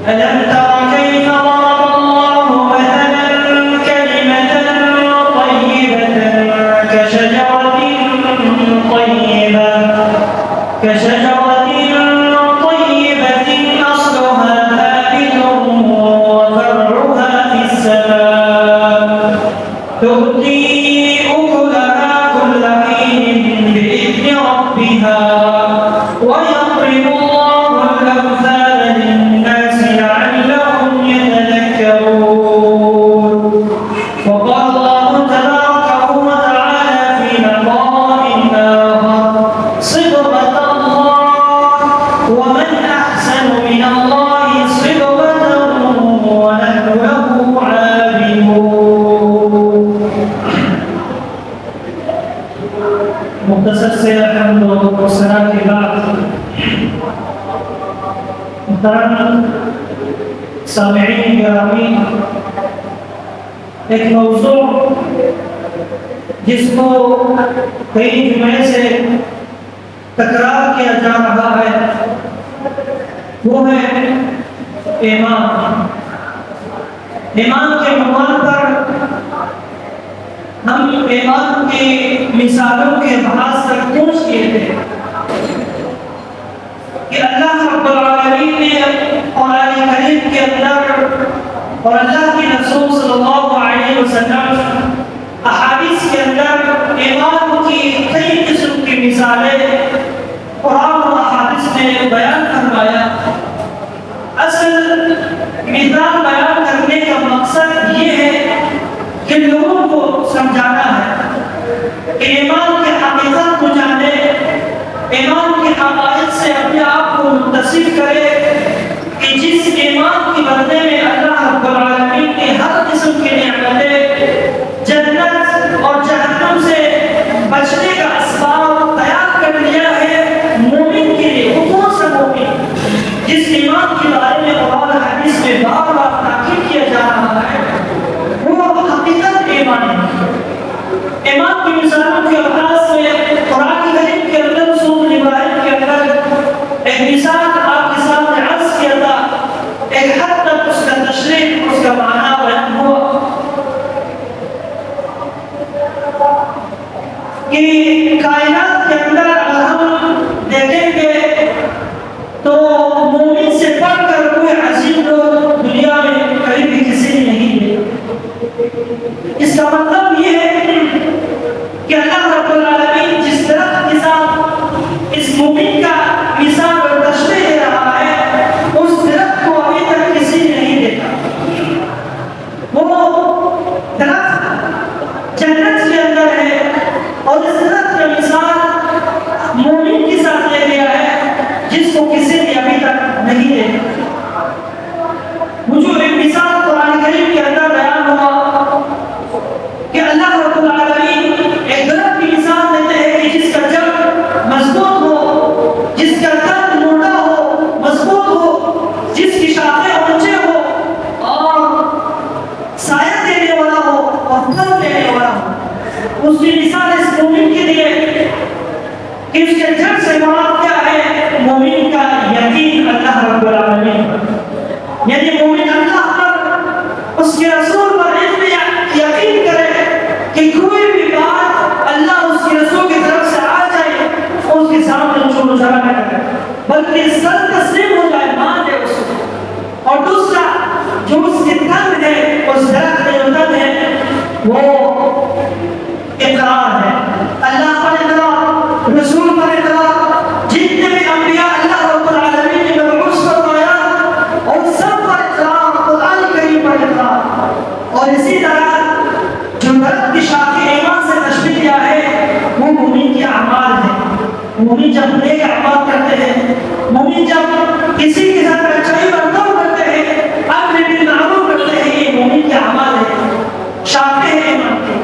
ألم تر كيف ضرب الله مثلا كلمة طيبة كشجرة طيبة أصلها ثابت وفرعها في السماء تؤتي أكلها كل حين بإذن ربها ويضرب الله الأمثال للناس لعلهم يتذكرون. وقال الله تبارك وتعالى في مقام آخر صبغة الله ومن أحسن من الله صبغة ونحن له عابدون. مختصر سے الحمد والصلاۃ کے بعد محترم سامعین گرامی، ایک موضوع جس کو کئی جمعے سے تکرار کیا جا رہا ہے وہ ہے ایمان۔ ایمان کے عنوان پر ہم ایمان کی مثالوں کے بحث تک پہنچ گئے تھے کہ اللہ رب العالمین نے قرآن کریم کے اندر اور اللہ کے رسول صلی اللہ علیہ وسلم احادیث کے اندر ایمان کی کئی قسم کی مثالیں قرآن و احادیث میں بیان فرمایا۔ اصل مثال بیان کرنے کا مقصد یہ ہے کہ لوگوں کو سمجھانا ہے کہ ایمان کی حقیقت کو جانے، ایمان کے حقائق سے اپنے آپ کو متصف کرے کہ جس ایمان کی بدلے میں اللہ رب العالمین نے ہر قسم کی نعمتیں، جنت اور جہنم سے بچنے کا اسباب تیار کر لیا ہے مومن کے لیے۔ وہ کون سا مومن جس ایمان کے بارے میں قرآن حدیث میں بار بار تاکید کیا جا رہا ہے؟ وہ حقیقت ایمان ہے۔ ایمان کی مثالوں کے انداز میں قرآن کریم کے اندر سورۃ ابراہیم کے اندر ایک مثال آپ کے سامنے عرض کیا تھا، ایک حد تک اس کا تشریح، اس کا معنی بیان ہوا کہ کائنات کے اندر اگر ہم دیکھیں گے تو مومن سے بڑھ کر کوئی عظیم لوگ دنیا میں کہیں بھی کسی نے نہیں ہے۔ اس کا مطلب یہ ہے کہ اللہ رب العالمین جس درخت کے ساتھ اس مومن کا مثال اور تشریح دے رہا ہے اس درخت کو ابھی تک کسی نے نہیں دیکھا۔ وہ درخت جنت کے اندر ہے اور اس درخت کا مثال مومن کے ساتھ دیا گیا ہے جس کو کسی نے ابھی تک نہیں دیکھا۔ وہ جو ایک مثال قرآن کریم کے اندر بیان ہوا کہ اللہ رب العالمین ایک درخت کی مثال دیتے ہیں کہ جس کا جڑ مضبوط ہو، جس کا تن موٹا ہو، مضبوط ہو، جس کی شاخیں اونچے ہو اور سایہ دینے والا ہو اور پھل دینے والا ہو۔ اس کی مثال اس مومن کے لیے کہ اس کے جڑ سے مراد کیا ہے؟ مومن کا یقین اللہ رب العالمین پر، یعنی مومن اللہ پر، اس کے رسول پر اتنا یقین کرے کہ کوئی بھی بات اللہ اس کے رسول کی طرف سے آ جائے اس کے سامنے چھوڑ جانا نہ کرے بلکہ سر تسلیم ہو جائے، مان لے اس کو۔ اور دوسرا جو اس کے تن ہے، اس درخت کے جو تن ہے وہ اقرار ہے، اللہ پر اقرار، رسول پر اقرار، جتنے بھی انبیاء اللہ رب العالمین نے مبعوث فرمایا اور سب پر اقرار، قرآن کریم پر اقرار۔ اور اسی طرح جو درخت کی شاخ ایمان سے تشبیہ دیا ہے وہ مومن کے اعمال ہے۔ مومن جب نیک اعمال کرتے ہیں، مومن جب کسی کے ساتھ اچھائی برتاؤ کرتے ہیں، امر بالمعروف کرتے ہیں، یہ مومن کے اعمال ہے، شاخیں ہیں ایمان کی۔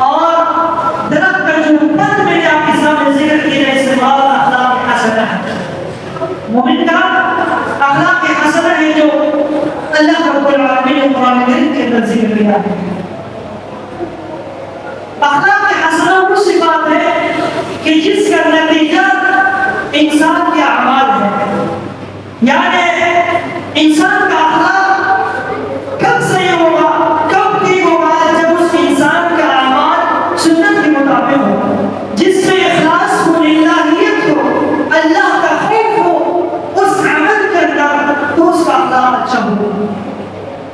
اور درخت کا جو تن میں نے آپ کے سامنے ذکر کیا ہے استعمال اخلاق حسنہ ہے۔ مومن کا اخلاق حسنہ ہے جو اللہ رب العالمین نے قرآن کریم کے اندر ذکر کیا ہے۔ اخلاق حسنہ وہ صفات ہے کہ جس کا نتیجہ انسان کے اعمال ہے، یعنی انسان کا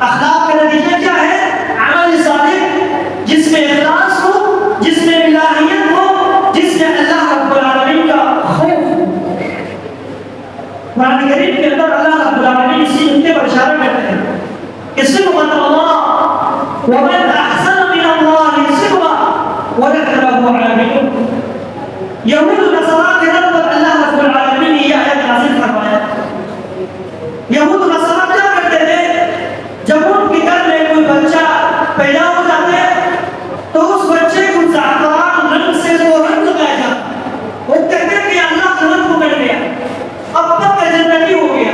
اخلاق کا نتیجہ کیا ہے؟ عمل صالح جس میں اخلاص ہو، جس میں الہیت ہو، جس میں اللہ رب العالمین کا خوف ہو۔ قرآن کریم کے اندر اللہ رب العالمین اسی نقطے پر اشارہ کرتے ہیں کہ صبغۃ اللہ ومن احسن من اللہ صبغۃ ونحن له عابدون۔ یہود و نصارہ کے رب پر اللہ رب العالمین نے یہ آیت نازل فرمایا۔ یہود و نصارہ کیا کرتے تھے؟ جب ان کے گھر میں کوئی بچہ پیدا ہو جاتے تو اس بچے کو زعفران رنگ سے وہ رنگ لگایا جاتا، وہ کہتے ہیں کہ اللہ کا رنگ پکڑ گیا، اب تک کا جنتی ہو گیا۔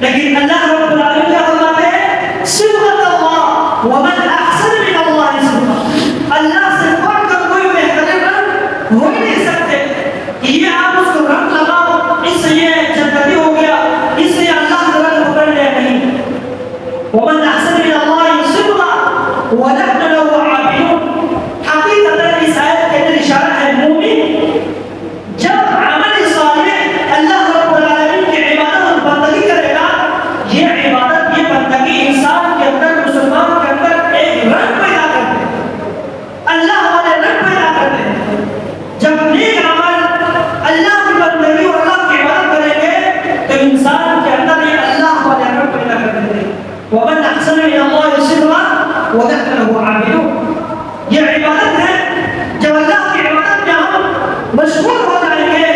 لیکن اللہ رب العالمین کیا فرماتے ہیں؟ صبغۃ اللہ ومن احسن من اللہ صبغۃ، اللہ سے بڑھ کر کوئی بہترین رنگ ہو ہی نہیں سکتے کہ یہ آپ اس کو رنگ لگاؤ اس سے یہ جنتی ہو گیا، اس سے اللہ کا رنگ پکڑ لیا، نہیں۔ ومن احسن من اللہ صبغۃ ونحن له عابدون۔ حقیقتاً اس آیت کے اندر اشارہ ہے مومن جب عمل صالح اللہ رب العالمین کی عبادت اور بندگی کرے گا، یہ عبادت، یہ بندگی انسان کے اندر، مسلمان کے اندر ایک رنگ پیدا کرتے ہیں، اللہ والے رنگ پیدا کرتے ہیں۔ جب نیک عمل اللہ کی بندگی اور اللہ کی عبادت کریں گے تو انسان کے اندر یہ اللہ والے رنگ پیدا کر دیتے ہیں۔ ومن احسن من اللہ صبغۃ ونحن له عابدون۔ یہ عبادت ہے، جب اللہ کی عبادت میں ہم مشغول ہو جائیں گے،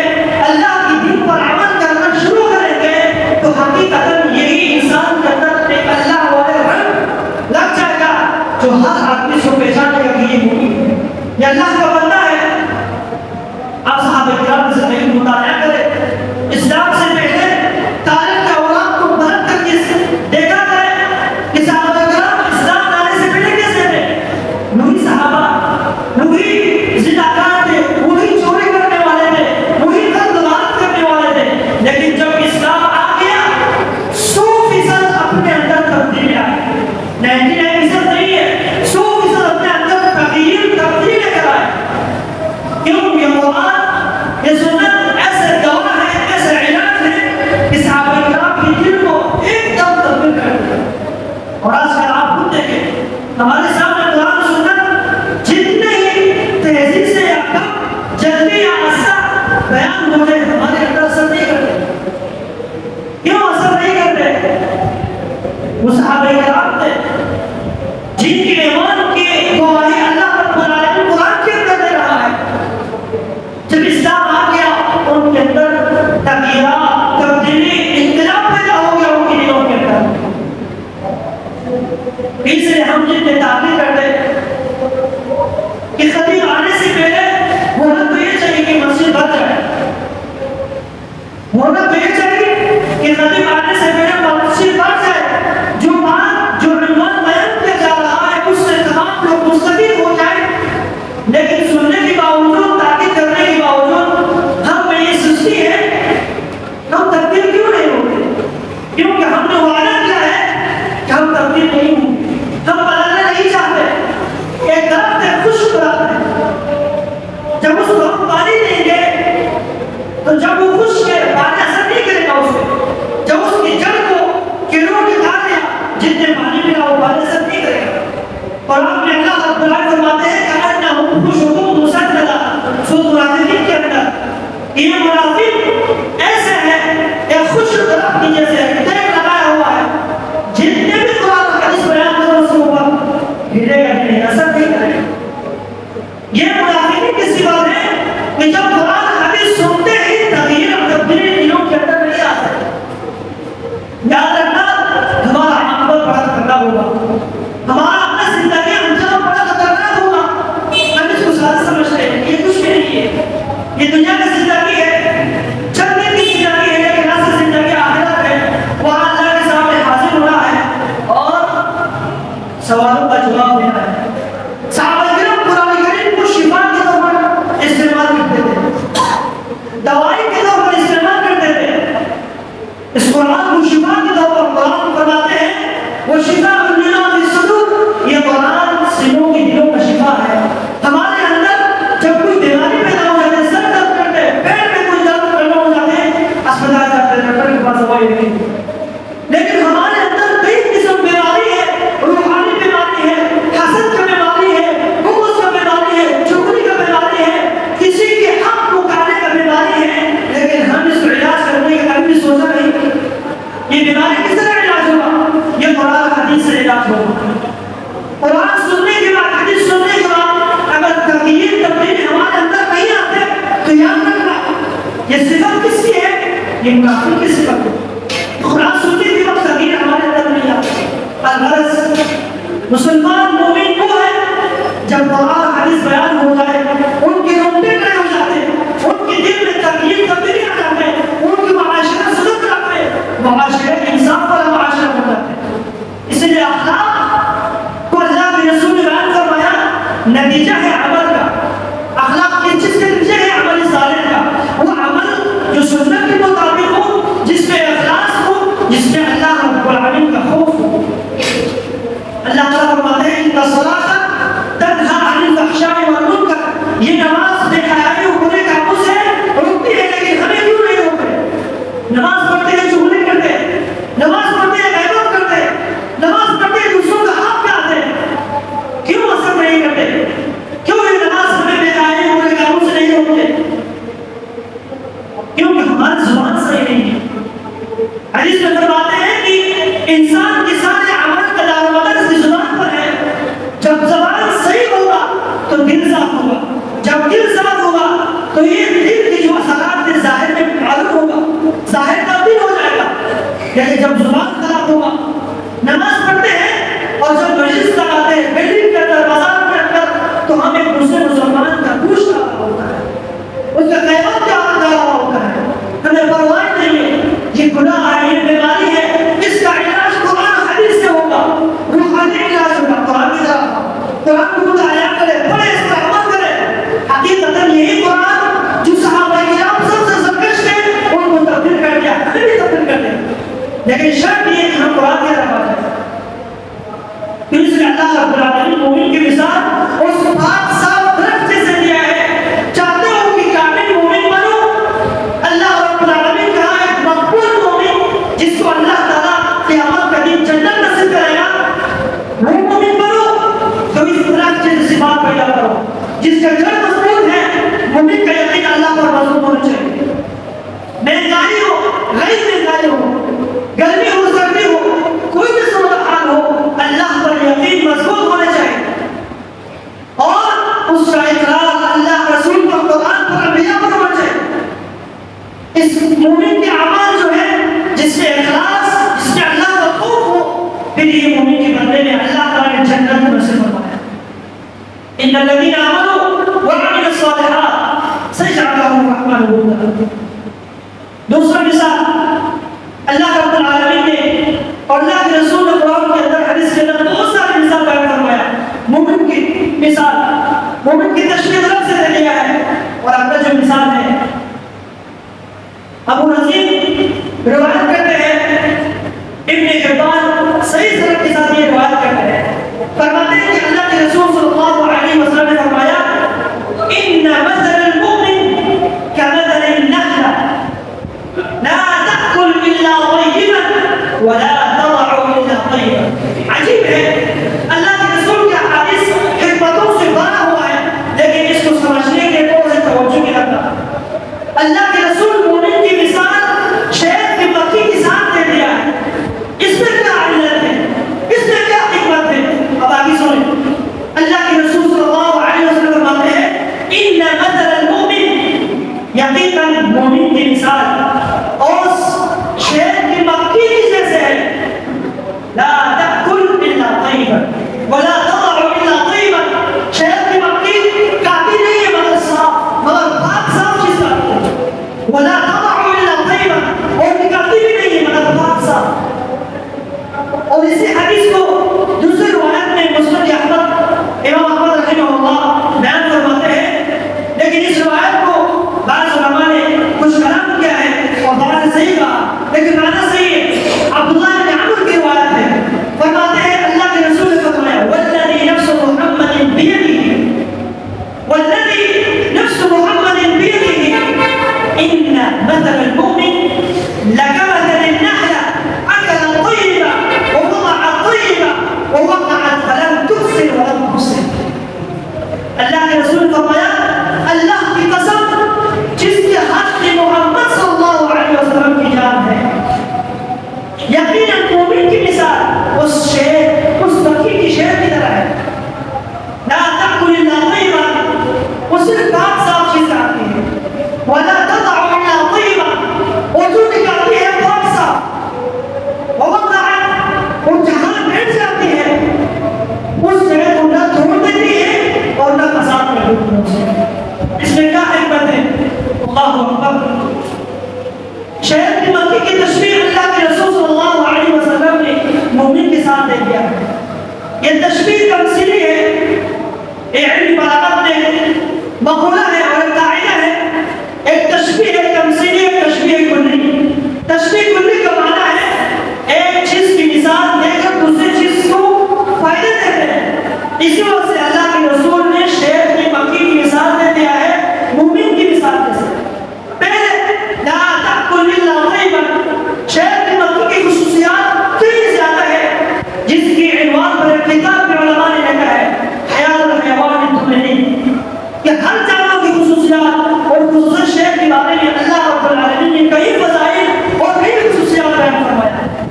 اللہ کی دین پر عمل کرنا شروع کریں گے تو حقیقتاً یہی انسان کے اندر ایک اللہ والے رنگ لگ جائے گا جو ہر آدمی کو پہچانے گا کہ یہ مومن ہے، یہ اللہ کا بندہ ہے۔ آپ صحابہ کرام سے زندگی مطالعہ کریں، اسلام سے پہلے تاریخ کے اوراق کو پلٹ کر کے دیکھا کریں کہ صحابہ کرام اسلام لانے سے پہلے کیسے تھے۔ وہی صحابہ، وہی زناکار تھے، وہی چوری کرنے والے تھے، وہی قتل غارت کرنے والے تھے، لیکن جب اسلام آ گیا 100% اپنے اندر تبدیلی آئی۔ 99% نہیں ہے، 100% اپنے اندر تبدیلی لے کر آئے۔ کیوں؟ یہ قرآن، یہ سنت ایسے دوا ہے، ایسے علاج ہے کہ صحابہ کرام کے دل کو ایک دم تبدیل کر دیا۔ اور آج کل آپ خود دیکھیں، ہمارے سامنے قرآن سنت جتنے ہی تیزی سے یا کم، جلدی یا آسان بیان ہو جائے، ہمارے اندر اثر نہیں کرتے۔ کیوں اثر نہیں کرتے؟ وہ صحابہ کرام تھے جن کے ایمان کی گواہی اللہ رب العالمین قرآن کے اندر دے رہا ہے۔ جب اسلام آ گیا ان کے اندر تغیرات، تبدیلی، انقلاب پیدا ہو گیا ان کے دلوں کے اندر۔ اس لیے ہم جتنے تعبیر کرتے کہ خطیب آنے سے پہلے ہونا تو یہ چاہیے کہ مسجد بن جائے، ہونا تو یہ چاہیے کہ خطیب آنے سے پہلے مسجد بن جائے، جو بات، جو عنوان بیان کیا جا رہا ہے اس سے تمام لوگ مستفید ہو جائیں۔ لیکن سننے کے باوجود، تاکید کرنے کے باوجود ہم میں یہ سستی ہے، ہم تبدیل کیوں نہیں ہوتے؟ کیونکہ ہم نے وعدہ کیا ہے کہ ہم تبدیل نہیں ہوں، ہم بدلنا نہیں چاہتے۔ ایک درخت ہے، خشک درخت ہے، جب اس کو ہم پانی دیں گے تو جب وہ خشک ہے پانی اثر نہیں کرے گا اس پہ۔ جب اس کی جڑ کو کیڑوں نے کھا لیا، جتنے پانی ملا وہ پانی اثر نہیں کرے گا۔ اور ہم نے اللہ رب العالمین فرماتے ہیں کہ انہم خشب مسندہ، سورۃ منافقین کے اندر یہ منافق ایسے ہیں، ایک خشک درخت کی جیسے ٹیگ لگایا ہوا ہے، جتنے بھی قرآن حدیث بیان کرو اس کے اوپر ہلے گا نہیں، اثر نہیں کرے گا۔ یہ منافقین کی صفات ہے کہ جب قرآن حدیث سنتے ہی تغییر اور تبدیلی دلوں کے اندر نہیں آتے۔ یاد رکھنا ہمارا عمل بڑا خطرناک ہوگا، ہمارا اپنا زندگی انجام بڑا خطرناک ہوگا۔ ہم اس کو سادہ سمجھتے ہیں، یہ کچھ بھی نہیں ہے، یہ دنیا کی زندگی ہے، چند دن کی زندگی ہے، لیکن اصل زندگی آخرت ہے، وہاں اللہ کے سامنے حاضر ہونا ہے اور سوالوں کا جواب دینا ہے۔ صحابہ کرام قرآن کریم کو شفا کے طور پر استعمال کرتے تھے، دوائی کے طور پر استعمال کرتے تھے۔ اس قرآن کو شفا کے طور پر قرآن فرماتے ہیں وہ شفا لما فی الصدور، یہ قرآن سینوں کے دلوں کا شفا ہے۔ ہمارے اندر جب کوئی بیماری پیدا ہو جاتی ہے، سر درد کرتے ہیں، پیٹ میں کوئی درد کرنا ہو جاتے ہیں، اسپتال جاتے ہیں، ڈاکٹر کے پاس دوائی نہیں، لیکن ہمارے اندر کئی قسم بیماری ہے علاج ہوگا. قرآن سننے کے بعد، حدیث سننے کے بعد اگر تغییر تبدیلی ہمارے اندر نہیں آتے تو یاد رکھنا یہ صفت کس کی ہے؟ یہ منافق کی صفت ہے. قرآن سننے کے بعد تغییر ہمارے اندر نہیں آتے. الغرض مسلمان مومن وہ ہے جب قرآن حدیث بیان ہو جائے ان کے رونگٹے کھڑے ہو جاتے ہیں، ان کے دل میں تغییر تبدیلی آ جاتے ہیں، ان کی معاشرت سلوک کرتے ہیں، معاشرت انصاف والا معاشرہ ہو جاتے ہیں. اس لیے اخلاق کو اللہ کے رسول نے بیان فرمایا نتیجہ ہے عمل کا. اخلاق کس چیز کا نتیجہ ہے؟ عمل صالح کا. وہ عمل جو سنت کے مطابق ہو، جس میں اخلاص ہو، جس میں اللہ رب العالمین کا خوف ہو. اللہ تعالیٰ فرماتے ہیں ان الصلاۃ تنہی عن الفحشاء والمنکر، یہ نماز بے حیائی اور برے کاموں سے روکتی ہے. لیکن ہمیں کیوں نہیں روکتے؟ نماز پڑھتے ہیں چغلی کرتے ہیں، نماز پڑھتے ہیں غیبت کرتے ہیں، نماز پڑھتے ہیں دوسروں کا حق کھاتے ہیں. کیوں اثر نہیں کرتے؟ کیوں یہ نماز ہمیں بے حیائی اور برے کاموں سے نہیں روکتے؟ کیونکہ ہماری زبان صحیح نہیں ہے. حدیث میں فرماتے ہیں کہ انسان کے سارے عمل کا دار و مدار اس کی زبان پر ہے. جب زبان صحیح ہوگا تو دل صاف ہوگا، جب دل صاف ہوگا تو یہ دل کے جو اثرات ہیں ظاہر میں معلوم ہوگا، ظاہر تبدیل ہو جائے گا. لیکن جب زبان خراب ہوگا، نماز پڑھتے ہیں اور جب مجلس لگاتے ہیں بلڈنگ کے اندر، بازار کے اندر، تو ہم ایک دوسرے مسلمان کا گوشت کھا رہا ہوتا ہے، اس کا قیامت کا حق کھا رہا ہوتا ہے، ہمیں پرواہ نہیں ہے. یہ گناہ ہے، یہ بیماری ہے، اس کا علاج قرآن حدیث سے ہوگا. روحانی علاج ہوگا قرآن کی طرف. قرآن کو مطالعہ کرے، پڑھے، اس پر عمل کرے. حقیقتاً یہی قرآن جو صحابہ کرام سب سے سرکش تھے ان کو تبدیل کر دیا، ہمیں بھی تبدیل کر دیا. لیکن شرط یہ ہے کہ ہم قرآن کی طرف آ جائیں. پھر اس لیے اللہ رب العالمین مومن کی مثال اس پاک صاف درخت جیسے دیا ہے. چاہتے ہو کہ کامل مومن بنو، اللہ رب العالمین کہا ایک مقبول مومن جس کو اللہ تعالیٰ قیامت کا دن جنت نصیب کرے گا، وہ مومن بنو. تو اس درخت جیسے صفات پیدا کرو جس کا جڑ مضبوط ہے. مومن کا یقین اللہ پر مضبوط ہونا چاہیے. مہنگائی ہو، غیر مہنگائی ہو، گرمی ہو، سردی ہو، کوئی بھی صورت حال ہو، اللہ پر یقین مضبوط ہونا چاہیے. اور اس کا اقرار اللہ رسول پر، قرآن پر، انبیاء پر ہونا چاہیے. اس مومن کے اعمال جو ہے جس میں اخلاص، جس میں اللہ کا خوف ہو، پھر یہ مومن کے بندے میں اللہ تعالیٰ نے جنت نصیب فرمایا. ان الذين آمنوا وعملوا الصالحات سيجعل لهم الرحمن ودا. دوسرا مثال اللہ رب العالمین نے اور اللہ کے رسول نے قرآن کے اندر، حدیث کے اندر بہت سارے مثال بیان فرمایا. مومن کی مثال، مومن کی تشریح رب سے دے دیا ہے. اور اپنا جو مثال ہے ابو نظیم روایت کرتے ہیں، ابن حبان صحیح سند کے ساتھ یہ روایت کرتے ہیں، فرماتے ہیں کہ اللہ کے رسول صلی اللہ علیہ وسلم نے فرمایا ان مثل المؤمن كمثل النحلة لا تأكل إلا طيبا ولا تضع إلا طيبا. عجیب ہے، اللہ کے رسول کے حدیث حکمتوں سے بھرا ہوا ہے، لیکن اس کو سمجھنے کے لیے سے توجہ نہیں رکھتا. اللہ کے رسول مومن کی مثال شہد کی مکھی کے ساتھ دے دیا ہے. اس میں کیا علت ہے، اس میں کیا حکمت ہے؟ اب آگے سنیں. اللہ کے رسول صلی اللہ علیہ وسلم فرماتے ہیں ان مثل المؤمن، یقیناً مومن کی مثال اور شہد کی مکھی کی جیسے ہے. لا تأكل إلا طيبا ولا تضع إلا طيبا. شہد کی مکھی کافی نہیں ہے مگر صاف، مگر پاک صاف چیز کافی ہے. ولا تضع إلا طيبا، اور کافی بھی نہیں ہے مگر پاک صاف. اور اسی حدیث کو دوسری روایت میں مسند احمد، امام احمد رحمہ اللہ بیان فرماتے ہیں. لیکن اس روایت کو بعض علماء نے کچھ کلام کیا ہے اور بعض نے صحیح کہا، لیکن معنی صحیح ہے. عبداللہ بن عمر کی روایت ہے، فرماتے ہیں اللہ کے رسول نے فرمایا والذی نفس محمد بیدہ، والذی نفس محمد بیدہ ان مثل المؤمن لكمثل النحلة أكلت طيبا ووضعت مثال دے دیا ہے. یہ تشبیہ تمثیلی ہے. علم بلاغت میں مقولہ ہے اور قاعدہ ہے. ایک تشبیہ تمثیلی، ایک تشبیہ کلی. تشبیہ کلی کا معنی ہے ایک چیز کی مثال دے کر دوسری چیز کو فائدے دیتے ہیں. اسی وجہ سے اللہ کے رسول نے شیر کی مکی کی مثال دے دیا ہے مومن کی مثال جیسے. پہلے لا تأکل الا طیبا. شیر کی مکی کی خصوصیات کئی زیادہ ہے جس کی عنوان پر کتاب میں علماء نے لکھا ہے حیات الحیوان الدنیا، کہ ہر جانور کی خصوصیات اور خصوصاً شیر کے بارے میں اللہ رب العالمین نے کئی فضائل اور کئی خصوصیات بیان فرمایا ہے.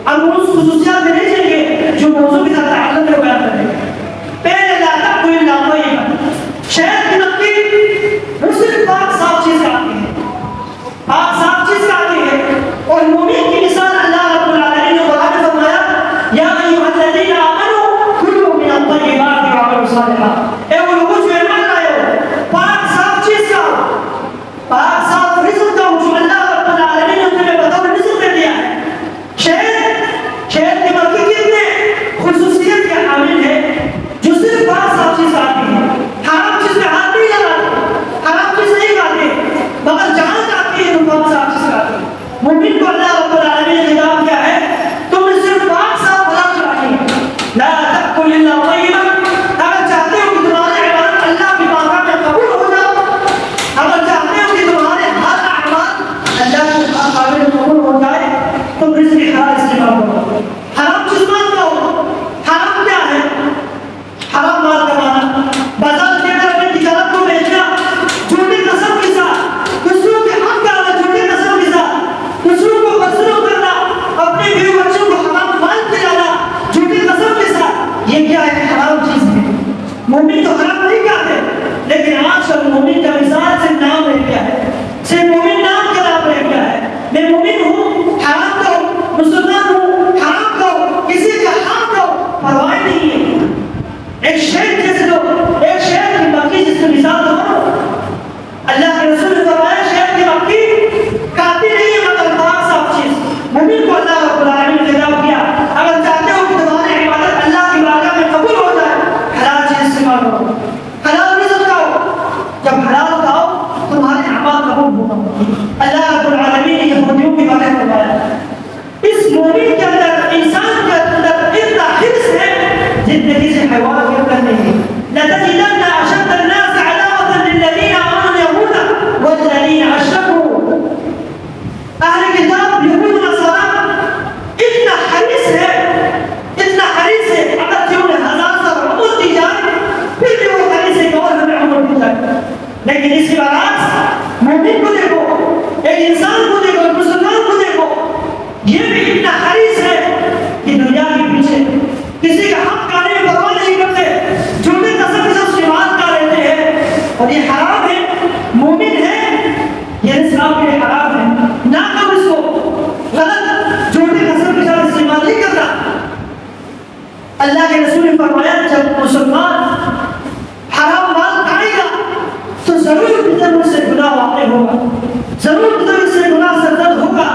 اب اس خصوصیات میں نہیں جائیں گے جو موضوع کے ساتھ تعلق ہے بیان کریں گے. پہلے لا تأکل الا طیبا. شیر کی مکی وہ صرف پاک صاف چیز کھاتی ہے، پاک صاف چیز کھاتی ہے. اور مومن کی مثال اللہ رب العالمین نے قرآن میں فرمایا یا ایھا الذین آمنوا کلوا من الطیبات واعملوا صالحا. اے وہ لوگوں جو ایمان لائے ہو پاک صاف چیز کھاؤ، پاک صاف رزق کھاؤ جو اللہ رب العالمین نے تمہیں بطور رزق دے دیا ہے. شہد کی مکھی کتنے خصوصیت کے حامل ہے جو صرف پاک صاف چیز کھاتی ہے. حرام چیز میں ہاتھ نہیں لگاتے، حرام چیز نہیں کھاتے، مگر جہاں کھاتی ہے تو پاک صاف چیز کھاتی ہے. مومن کو اللہ رب العالمین نے خطاب کیا ہے تم نے صرف پاک صاف حلال کھانی ہے. لا تأکل الا طیبا. اگر چاہتے ہو کہ تمہاری عبادت اللہ کی بارگاہ میں قبول ہو جائے، اگر چاہتے ہو کہ تمہارے ہر اعمال اللہ کی بارگاہ میں قبول ہو جائے تو رزق حلال استعمال کرو. حرام چیز مت کھاؤ. حرام کیا ہے؟ حرام مال کمانا، بازار کے اندر اپنی تجارت کو بیچنا جھوٹی قسم کے ساتھ، دوسروں کے حق کرنا جھوٹی قسم کے ساتھ، دوسروں کو مسلوب کرنا، اپنے بیوی بچوں کو حرام مال کھلانا جھوٹی قسم کے ساتھ، یہ کیا ہے؟ حرام چیز ہے. مومن تو حرام نہیں کھاتے، لیکن آج کل مومن کا مثال صرف نام رہ گیا ہے، صرف مومن نام کا نام رہ گیا ہے. میں مومن ہوں حرام کھاؤ، مسلمان ہوں حرام کھاؤ، کسی کا حق کھاؤ، پرواہ نہیں ہے. ایک شہد جیسے لوگ، ایک شہد کی مکھی جس کی مثال دو. اللہ کے رسول نے فرمایا شہد کی مکھی کھاتی نہیں ہے مگر پاک صاف چیز. مومن کو اللہ رب العالمین نے خطاب کیا اگر چاہتے ہو کہ تمہاری عبادت اللہ کی بارگاہ میں قبول ہو جائے حلال چیز استعمال کرو، حلال رزق کھاؤ. جب حلال کھاؤ تمہارے اعمال قبول ہوگا. اللہ رب العالمین نے یہودیوں کے بارے میں فرمایا اس مومن کے اندر، انسان کے اندر اتنا حرص ہے زندگی سے حیوان کے اندر نہیں ہے. لَتَجِدَنَّ أَشَدَّ النَّاسِ عَدَاوَةً لِلَّذِينَ آمَنُوا الْيَهُودَ وَالَّذِينَ أَشْرَكُوا. اہل کتاب یہود و نصارہ اتنا حریص ہے اگر کہ انہیں 1000 سال عمر دی جائے پھر بھی وہ حریص ہے کہ اور ہمیں عمر دی جائے. لیکن اس کے برعکس مومن کو دیکھو، ایک انسان کو دیکھو، ایک مسلمان کو دیکھو، یہ بھی اتنا حریص ہے کہ دنیا کے پیچھے کسی کا حق کھانے میں پرواہ نہیں کرتے، جھوٹے قسم کے ساتھ شمار کر لیتے ہیں. اور یہ حرام ہے. مومن ہے یہ رزق آپ کے لیے حرام ہے، نہ کرو اس کو. غلط جھوٹے قسم کے ساتھ استعمال نہیں کرتا. اللہ کے رسول نے فرمایا جب مسلمان حرام مال کھائے گا تو ضرور بدر اس سے گناہ واقع ہوگا، ضرور بدر اس سے گناہ سرزد ہوگا.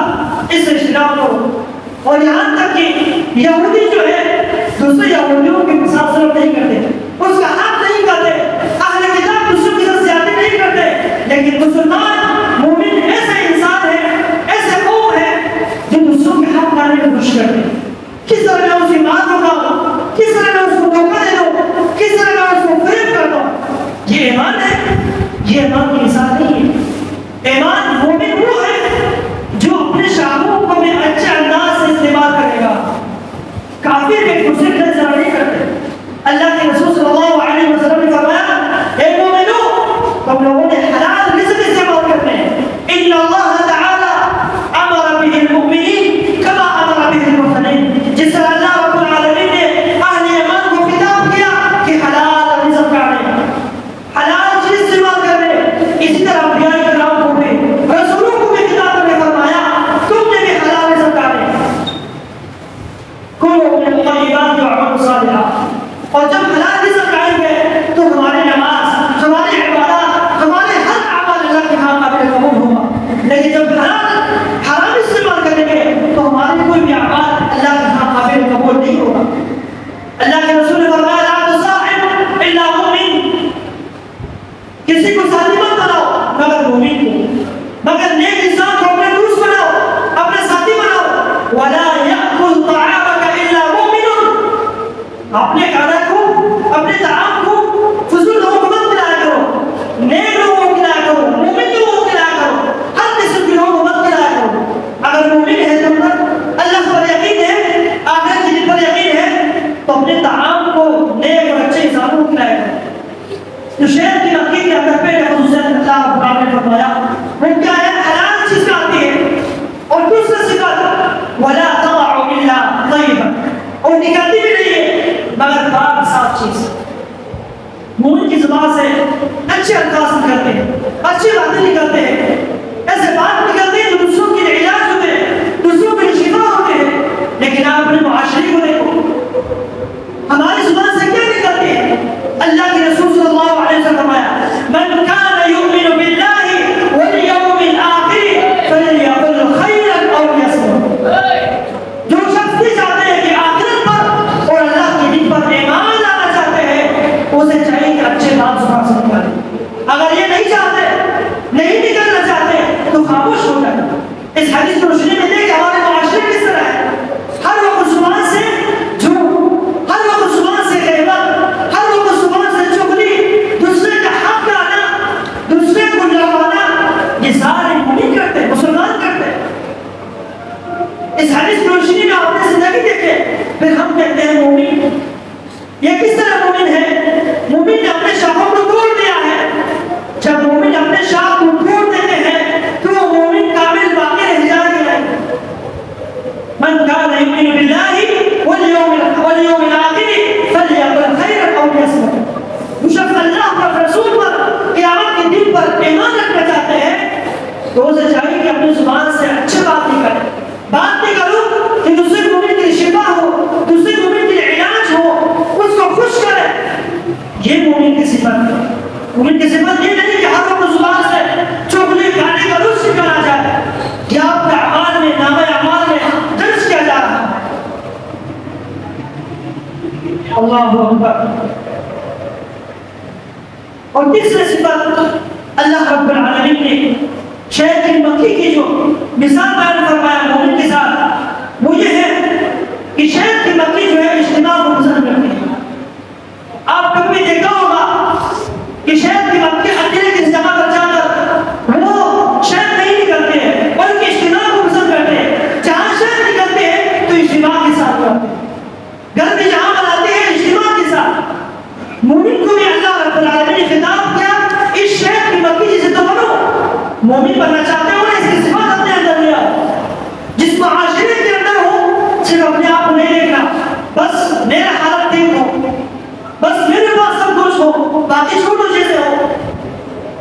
اس سے اجتناب کرو. اور یہاں تک کہ یہودی جو ہے دوسرے یہودیوں کے ساتھ ظلم نہیں کرتے، اس کا حق نہیں کرتے، اہل کتاب دوسروں کے ساتھ زیادتی نہیں کرتے. لیکن مسلمان مومن ایسے انسان ہے، ایسے قوم ہے جو دوسروں کے حق ماننے میں کوشش کرتے ہیں. کس طرح میں اسے مار دوں، کس طرح میں اس کو دھوکہ دے دوں، کس طرح میں اس کو فریب کر دوں. یہ ایمان ہے، یہ ایمان کی مثال نہیں ہے. ایمان مومن وہ ہے جو اپنے شاہوں کو میں اچھے انداز سے استعمال کرے گا. کافر ایک دوسرے کے ساتھ نہیں کرتے. اللہ کے رسول صلی اللہ علیہ وسلم نے فرمایا اے مومنو تم لوگوں نے حلال رزق استعمال کرنے ہیں. ان اللہ تعالی امر به المؤمنین کما امر به المرسلین. جس طرح اللہ رب العالمین نے اہل ایمان کو خطاب کیا کہ حلال رزق کھانے، حلال چیز استعمال کرنے، اسی طرح انبیاء کرام کو بھی رسولوں کو بھی خطاب میں فرمایا تم نے بھی حلال رزق کھانے. کلوا من الطیبات واعملوا صالحا. اور جب حلال رزق کھائیں گے تو ہماری نماز، ہماری عبادات، ہمارے ہر اعمال اللہ کے ہاں قابل قبول ہوگا. لیکن جب حرام استعمال کریں گے تو ہماری کوئی بھی اعمال اللہ کے ہاں قابل قبول نہیں ہوگا. تو شہر کی مکی کے اندر پہلے خصوصیت اللہ رب العالمین نے فرمایا وہ کیا ہے؟ حلال چیز آتی ہے، اور دوسرا صفت ولا تضع الا طیبا، اور نکالتی بھی نہیں ہے مگر پاک صاف چیز۔ مومن کی زبان سے اچھے الفاظ نکلتے ہیں، اچھی باتیں نکلتے ہیں، ایسے بات نکلتے ہیں جو دوسروں کے لیے علاج ہوتے ہیں، دوسروں کے لیے شفا ہوتے ہیں۔ لیکن آپ اپنے معاشرے کو دیکھو، ہماری زبان سے کیا نکلتی ہے؟ اللہ کے رسول صلی اللہ علیہ وسلم فرمایا من کان یؤمن باللہ والیوم الآخر فلیقل خیرا او لیصمت۔ جو شخص بھی چاہتے ہیں کہ آخرت پر اور اللہ کے دین پر ایمان لانا چاہتے ہیں، اسے چاہیے کہ اچھے بات زبان سے نکالیں۔ اگر یہ نہیں چاہتے، نہیں نکلنا چاہتے تو خاموش ہو جائیں۔ اس حدیث کو روشنی میں دیکھ ہمارے معاشرے کس طرح ہے، ہر وقت زبان سے جھوٹ، ہر وقت زبان سے غیبت، ہر وقت زبان سے چغلی، دوسرے کا حق لانا، دوسرے کو لڑوانا، یہ سارے مومن کرتے ہیں، مسلمان کرتے ہیں۔ اس حدیث کی روشنی میں آپ نے زندگی دیکھے، پھر ہم کہتے ہیں مومن۔ یہ کس طرح مومن ہے؟ مومن نے اپنے شاخوں کو توڑ دیا ہے۔ جب مومن اپنے شاخ کو توڑ دیتے ہیں تو وہ مومن کامل باقی رہ جائے گا۔ من کان یؤمن باللہ والیوم الآخر فلیقل خیرا او لیصمت۔ جو شخص اللہ پر، رسول پر، قیامت کے دن پر ایمان رکھنا چاہتے ہیں تو اسے چاہیے کہ اپنی زبان سے اچھی بات نکالے، بات نکالو کہ دوسرے مومن کے لیے شفا ہو، دوسرے مومن کے لیے علاج ہو، اس کو خوش کرے۔ یہ مومن کی صفت ہے۔ مومن کی صفت یہ نہیں کہ ہر وقت زبان سے چغلی گالی کا لفظ نکالا جائے، کیا آپ کے اعمال میں، نامہ اعمال میں درج کیا جا رہا ہے۔ اللہ اکبر۔ اور تیسری صفت اللہ رب العالمین نے شہر کی مکی کی جو مثال بیان فرمایا مومن کے ساتھ، وہ یہ ہے کہ شہر کی مکی جو ہے اجتماع کو پسند کرتی ہے۔ آپ کبھی دیکھا ہوگا کہ شہر کی مکی اکیلے کی جگہ پر جا کر وہ شہر نہیں نکلتے ہیں بلکہ اجتماع کو پسند کرتے ہیں۔ جہاں شہر نکلتے ہیں تو اجتماع کے ساتھ کرتے ہیں، گھر میں جہاں بناتے ہیں اجتماع کے ساتھ۔ مومن کو بھی اللہ رب العالمین نے خطاب کیا اس شہر کی مکی جسے تو بنو، مومن بننا چاہتے ہو نا، اس کی صفات اپنے اندر لے آؤ۔ جس معاشرے کے اندر ہو صرف اپنے آپ کو نہیں دیکھنا، بس میرا حالت ٹھیک ہو، بس میرے پاس سب کچھ ہو، باقی چھوٹو جیسے ہو،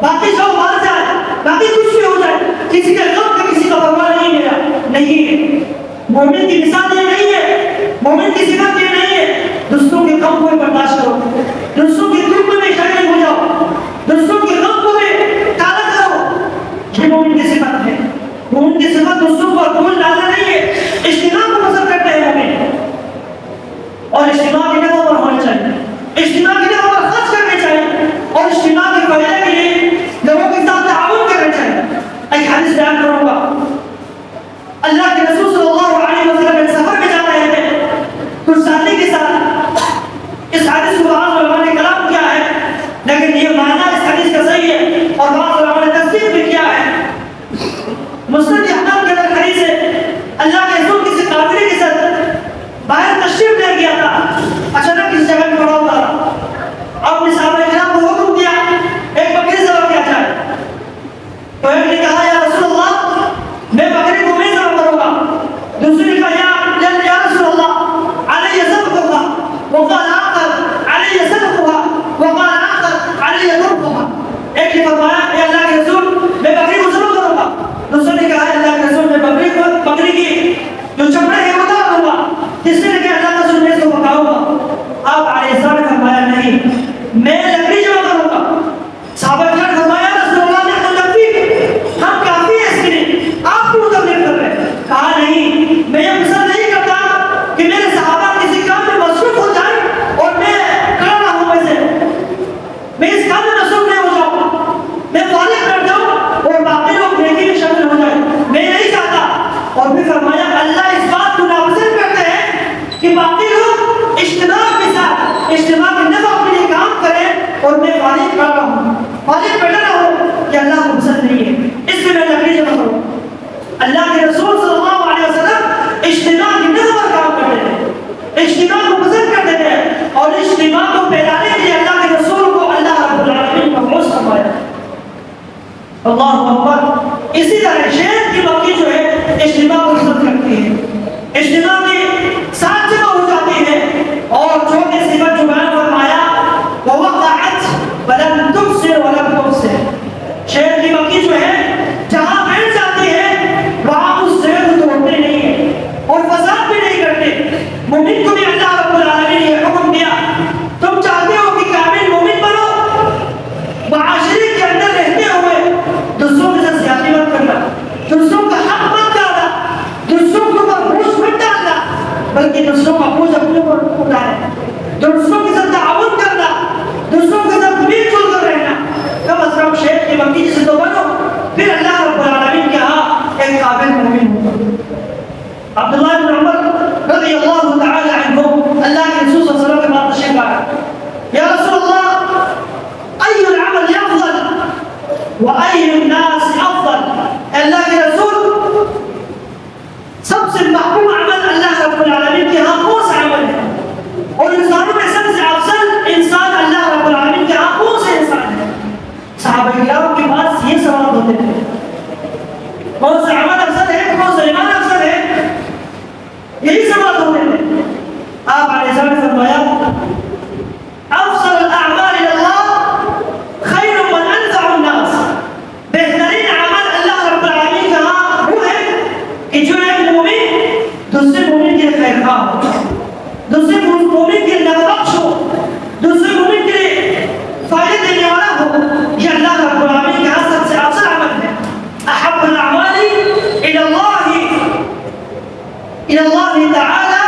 باقی سب مار جائے، باقی کچھ بھی ہو جائے، کسی کے غم کا کسی کا پرواہ نہیں میرا نہیں۔ مومن کی مثال یہ نہیں ہے، مومن کی صفت یہ نہیں ہے دوسروں کے غم کو برداشت کرو، دوسروں کے دکھ میں شامل ہو جاؤ، دوسروں کے غم کو کالا کرو۔ یہ مومن کی صفت ہے۔ مومن کی صفت دوسروں کو اکمل ڈالنا نہیں ہے، اجتماع کو پسند کرتے ہیں مومن، اور اجتماع کی جگہ پر ہونا چاہیے، اجتماع کی جگہ پر خرچ کرنے چاہیے، اور اجتماع کے فائدے کے لیے لوگوں کے ساتھ تعاون کرنا چاہیے۔ ایک حدیث بیان کروں گا، اللہ کے رسول صلی اللہ علیہ وسلم ایک سفر میں جا رہے تھے کچھ ساتھی کے ساتھ۔ اس حدیث کو بعض علماء نے کلام کیا ہے، لیکن یہ معنی اس حدیث کا صحیح ہے، اور بعض علماء نے تصدیق بھی کیا ہے۔ مسند احمد کے اندر حدیث ہے، اللہ کے رسول کسی قافلے کے ساتھ باہر تشریف لے گیا تھا، اچانک کسی جگہ میں پڑا ہوا تھا، اپنے صحابہ کرام کو حکم دیا ایک بکری ذبح کیا جائے۔ تو ایک نے کہا یا رسول اللہ میں بکری کو نہیں ذبح کروں گا، دوسرے نے کہا یا رسول اللہ علی ذبحها وقال آخر علی ذبحها وقال آخر علی ذبحها۔ ایک نے فرمایا اے اللہ کے رسول میں بکری کو ذبح کروں گا، دوسرے نے کہا اللہ کے رسول میں بکری کی جو چمڑے ہیں وہ ذبح کروں گا، تیسرے نے کہا اللہ کے رسول میں اس کو پکاؤں گا۔ آپ علیہ السلام نے فرمایا نہیں میں لکڑی جمع کروں گا۔ صحابہ کرام فرمایا رسول اللہ نے تو لکڑی ہم کافی ہے اس کے لیے، آپ کیوں تکلیف کر رہے ہیں؟ کہا نہیں میں یہ پسند نہیں کرتا کہ میرے صحابہ کسی کام میں مصروف ہو جائیں اور میں کر رہا ہوں، میں اس کام میں مصروف نہیں ہو جاؤں، میں فارغ کر جاؤں اور باقی لوگ نیکی میں شامل ہو جائیں، میں نہیں چاہتا۔ اور پھر فرمایا اللہ اس بات کو ناپسند کرتے ہیں کہ باقی لوگ اجتماع کے ساتھ اجتماع کے نفع کے لیے کام کریں اور میں فارغ کر رہا ہوں، فارغ بیٹھا رہا ہوں، کہ اللہ کو پسند نہیں ہے، اس لیے میں لکڑی جمع کروں۔ اللہ کے رسول صلی اللہ علیہ وسلم اجتماع کے نفع پر کام کرتے تھے، اجتماع کو پسند کرتے تھے، اور اجتماع کو پھیلانے کے لیے اللہ کے رسول کو اللہ رب العالمین بھی اللہ رب العالمین نے یہ حکم دیا. تم چاہتے ہو کہ کامل مومن بنو, معاشرے کے اندر رہتے ہوئے دوسروں کے ساتھ زیادتی مت کرنا, دوسروں کا حق مت ڈالنا, دوسروں کے اوپر بوجھ مت ڈالنا, بلکہ دوسروں کا بوجھ اپنے اوپر اٹھانا, دوسروں کے ساتھ تعاون کرنا, دوسروں کے ساتھ مل جل کر رہنا. کم از کم شیخ کے بقی سے تو بنو, پھر اللہ رب العالمین کے ہاں ایک قابل مومن ہوگا. عبداللہ بن عمر رضی اللہ تعالی عنہ اللہ کے رسول صلی اللہ علیہ وسلم کے بعد تشریف لایا. یا رسول اللہ, ای العمل افضل و ای الناس افضل. اللہ کے رسول, سب سے محبوب عمل اللہ رب العالمین کے ہاں کون سا عمل ہے, اور انسانوں میں سب سے افضل انسان اللہ رب العالمین کے ہاں کون سے انسان ہے؟ صحابہ کرام کے پاس یہ سوال ہوتے تھے, کون سا عمل افضل ہے, کون سا ایمان افضل ہے, یہی سوال ہوتے تھے. آپ علیہ السلام نے فرمایا, افضل الاعمال الى اللہ خیر من انفع الناس. بہترین عمل اللہ رب العالمین کا ہاں وہ ہے کہ جو ایک مومن دوسرے مومن کے خیر خواہ ہو, دوسرے مومن کے نفع بخش ہو, دوسرے مومن کے لیے فائدہ دینے والا ہو. یہ اللہ رب العالمین کا سب سے افضل عمل ہے. احب الاعمال الى اللہ تعالی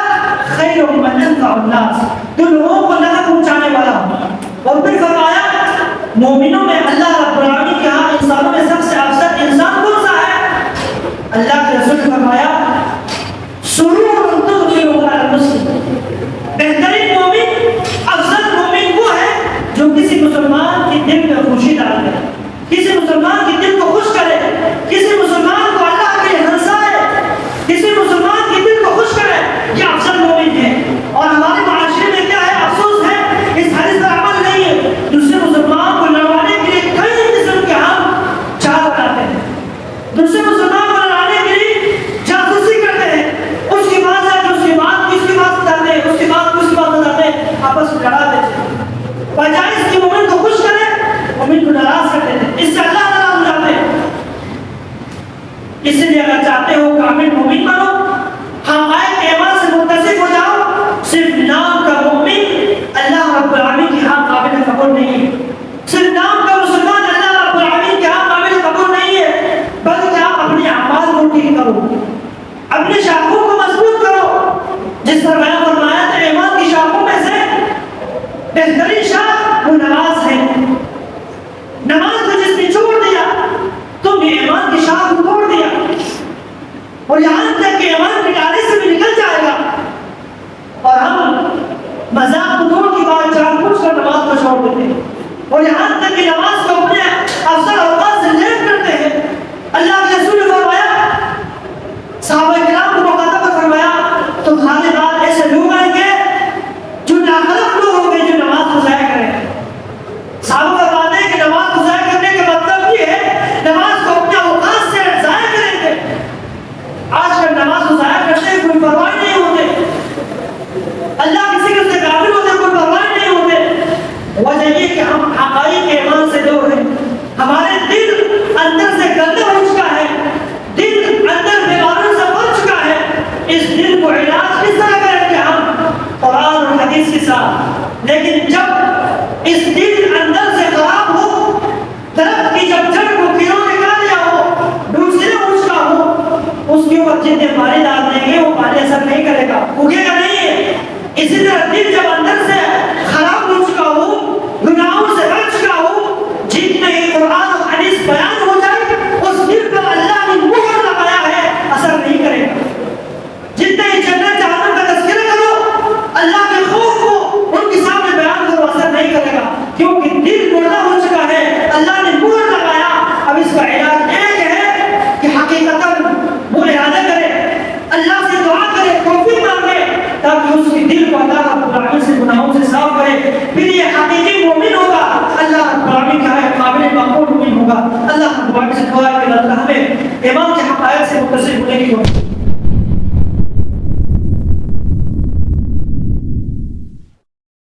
خیر من انفع الناس. تو لوگوں کو نفع پہنچانے والا ہو. اور پھر فرمایا, مومنوں میں اللہ رب العالمین کے ہاں انسانوں میں سب سے افضل انسان کون سا ہے؟ اللہ کے رسول نے فرمایا, سرور تدخل على المسلم. بہترین مومن, افضل مومن وہ ہے جو کسی مسلمان کے دل میں خوشی ڈال دے, کسی مسلمان کے دل کو خوش کرے, کسی مسلمان کو اللہ کے لیے ہنسائے, کسی مسلمان کے دل کو خوش کرے. یہ افضل مومن ہے. اور ہمارے معاشرے میں کیا ہے, افسوس ہے, اس حدیث پر عمل نہیں ہے. دوسرے مسلمان کو لڑوانے کے لیے کئی قسم کے ہم چال بناتے ہیں, دوسرے مسلمان کو لڑانے کے لیے جاسوسی کرتے ہیں, اس کی بات ہے اس کی بات اس کی بات بتاتے ہیں, اس کی بات اس کی بات بتاتے ہیں, آپس میں لڑا دیتے ہیں. بجائے اس کی مومن کو خوش کرے, مومن کو ناراض کر دیتے ہیں. اس سے اللہ ناراض ہو جاتے ہیں. اس لیے اگر چاہتے ہو کامل مومن بنو, حقائق ایمان سے متصف ہو جاؤ, صرف نام کا مومن اللہ رب العالمین کے ہاں قابل قبول نہیں ہے, صرف نام کا مسلمان اللہ رب العالمین کے ہاں قابل قبول نہیں ہے, بلکہ آپ اپنے اعمال کو ٹھیک کرو, اپنے شاخوں کو مضبوط کرو. جس پر بیان فرمایا تھا, ایمان کی شاخوں میں سے بہترین شاخ وہ نماز ہے. نماز کو جس نے چھوڑ دیا تو بھی ایمان کی شاخ کو توڑ دیا, اور یہاں تک کہ ایمان مٹانے سے بھی نکل جائے گا. اور ہم مذاق کو توڑ کی بات جان بوجھ کر نماز کو چھوڑ دیتے ہیں, اور یہاں تک کہ نماز کو اپنے افضل اوقات سے لیٹ کرتے ہیں. اللہ کے رسول نے فرمایا, صحابہ کرام کو مخاطب کر فرمایا, تمہارے بعد ایسے لوگ آئیں گے جو ناخلق لوگ ہوں گے, جو نماز کو ضائع کریں. صحابہ فرماتے ہیں کہ نماز کو ضائع کرنے کا مطلب یہ ہے نماز کو اپنے اوقات سے ضائع کریں گے. آج کل نماز کو ضائع کرتے ہیں, کوئی پرواہ نہیں ہوتے, اللہ کے ذکر سے غافل ہوتے, کوئی پرواہ نہیں ہوتے. وجہ یہ کہ ہم حقائق ایمان سے دور ہیں, ہمارے دل اندر سے گندا ہو چکا ہے, دل اندر بیماروں سے بھر چکا ہے. اس دل کو علاج کس طرح کریں گے ہم؟ قرآن اور حدیث کے ساتھ. لیکن جب اس دل اندر سے خراب ہو, درخت کی جب جڑ کو کیڑوں نے کھا لیا ہو, دوسرے اڑ چکا ہو, اس کے اوپر جتنے پانی ڈال دیں گے وہ پانی اثر نہیں کرے گا, اگے گا نہیں ہے. اسی طرح دل جب اندر سے خراب ہو چکا ہو, گناہوں سے بھر چکا ہو, جتنے ہی قرآن اور حدیث بیان ہو جائے اس دل پر اللہ نے مہر لگایا ہے, اثر نہیں کرے گا. جتنے ہی جنت جہنم کا تذکرہ کرو, اللہ کے خوف کو ان کے سامنے بیان کرو, اثر نہیں کرے گا, کیونکہ دل مردہ ہو چکا ہے, اللہ نے مہر لگایا. اب اس کا علاج ایک ہے کہ حقیقتاً وہ ارادہ کرے, اللہ سے دعا کرے, توفیق مانگے, تاکہ اس کے دل کو اللہ رب العالمین سے گناہوں سے صاف کرے. پھر یہ حقیقی مومن ہوگا, اللہ رب العالمین کا ہے قابل مقبول مومن ہوگا. اللہ رب العالمین سے دعا ہے کہ اللہ ہمیں ایمان کے حقائق سے متصل ہونے کی